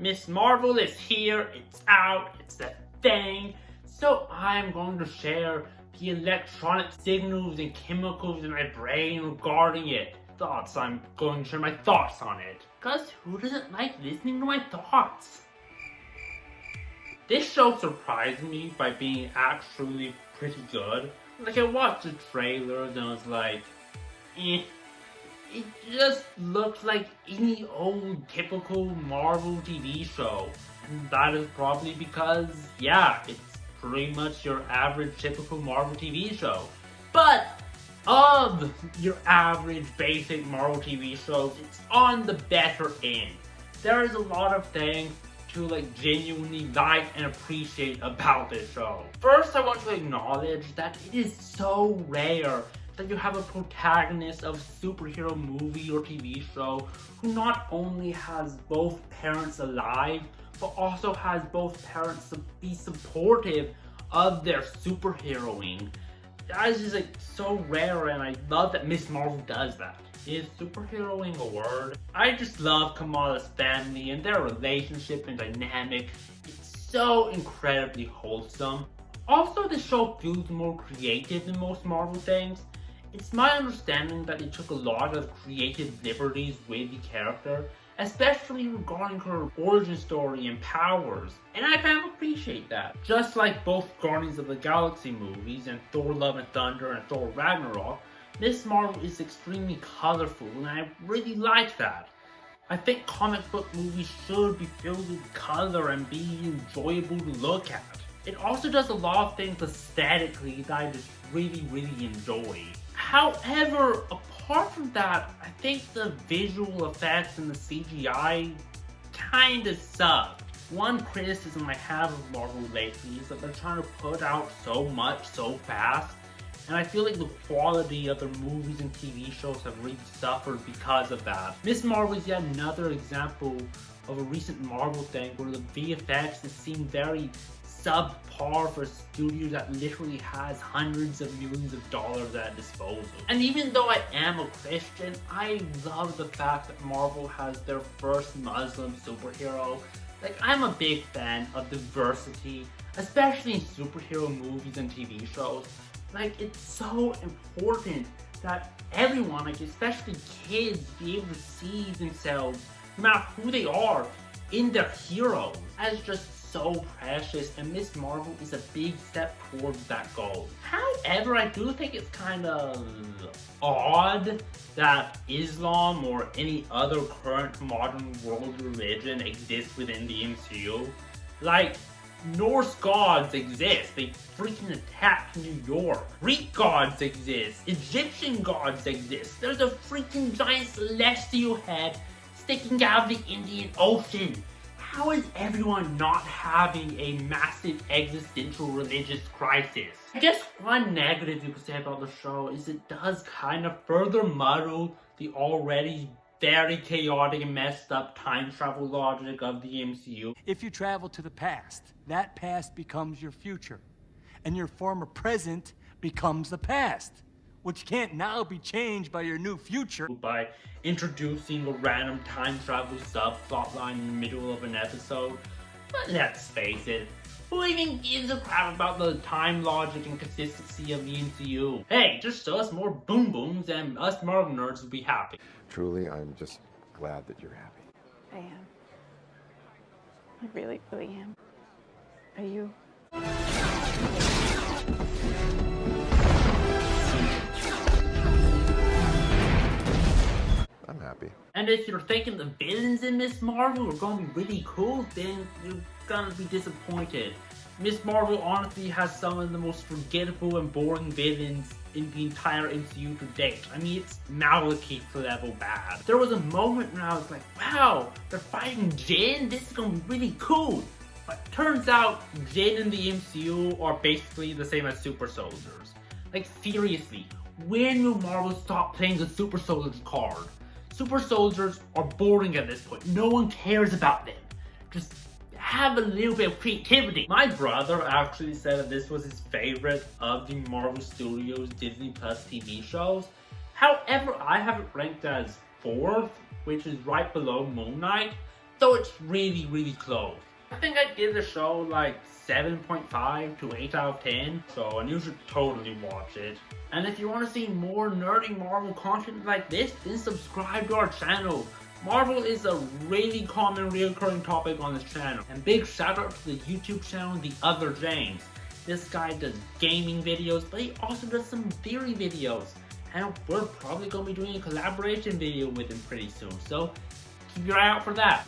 Miss Marvel is here, it's out, it's a thing. So I'm going to share the electronic signals and chemicals in my brain regarding it. I'm going to share my thoughts on it. Because who doesn't like listening to my thoughts? This show surprised me by being actually pretty good. Like, I watched the trailers and I was like, eh. It just looks like any old typical Marvel TV show. And that is probably because, yeah, it's pretty much your average typical Marvel TV show. But of your average basic Marvel TV shows, it's on the better end. There is a lot of things to genuinely like and appreciate about this show. First, I want to acknowledge that it is so rare that you have a protagonist of a superhero movie or TV show who not only has both parents alive, but also has both parents to be supportive of their superheroing. That is just so rare, and I love that Miss Marvel does that. Is superheroing a word? I just love Kamala's family and their relationship and dynamic. It's so incredibly wholesome. Also, the show feels more creative than most Marvel things. It's my understanding that it took a lot of creative liberties with the character, especially regarding her origin story and powers, and I kind of appreciate that. Just like both Guardians of the Galaxy movies and Thor Love and Thunder and Thor Ragnarok, Miss Marvel is extremely colorful, and I really like that. I think comic book movies should be filled with color and be enjoyable to look at. It also does a lot of things aesthetically that I just really enjoy. However, apart from that, I think the visual effects and the CGI kinda suck. One criticism I have of Marvel lately is that they're trying to put out so much so fast, and I feel like the quality of their movies and TV shows have really suffered because of that. Miss Marvel is yet another example of a recent Marvel thing where the VFX has seemed very subpar for a studio that literally has hundreds of millions of dollars at disposal. And even though I am a Christian, I love the fact that Marvel has their first Muslim superhero. I'm a big fan of diversity, especially in superhero movies and TV shows. It's so important that everyone, especially kids, be able to see themselves, no matter who they are, in their heroes. That is just so precious, and Miss Marvel is a big step towards that goal. However, I do think it's kind of odd that Islam or any other current modern world religion exists within the MCU. Norse gods exist, they freaking attacked New York. Greek gods exist, Egyptian gods exist. There's a freaking giant celestial head sticking out of the Indian Ocean. How is everyone not having a massive existential religious crisis? I guess one negative you could say about the show is it does kind of further muddle the already very chaotic and messed up time travel logic of the MCU. If you travel to the past, that past becomes your future, and your former present becomes the past, which can't now be changed by your new future. By introducing a random time travel subplot line in the middle of an episode. But let's face it, who even gives a crap about the time logic and consistency of the MCU? Hey, just show us more boom booms and us Marvel nerds will be happy. Truly, I'm just glad that you're happy. I am. I really am. Are you? I'm happy. And if you're thinking the villains in Miss Marvel are going to be really cool, then you're gonna be disappointed. Miss Marvel honestly has some of the most forgettable and boring villains in the entire MCU to date. I mean, it's Malekith level bad. There was a moment when I was like, wow, they're fighting Jin? This is gonna be really cool. But turns out, Jin and the MCU are basically the same as super soldiers. Seriously, when will Marvel stop playing the super soldiers card? Super soldiers are boring at this point. No one cares about them. Just have a little bit of creativity. My brother actually said that this was his favorite of the Marvel Studios Disney Plus TV shows. However, I have it ranked as 4th, which is right below Moon Knight. So it's really, really close. I think I give the show like 7.5 to 8 out of 10, and you should totally watch it. And if you want to see more nerdy Marvel content like this, then subscribe to our channel. Marvel is a really common recurring topic on this channel. And big shout out to the YouTube channel The Other James. This guy does gaming videos, but he also does some theory videos. And we're probably going to be doing a collaboration video with him pretty soon, so keep your eye out for that.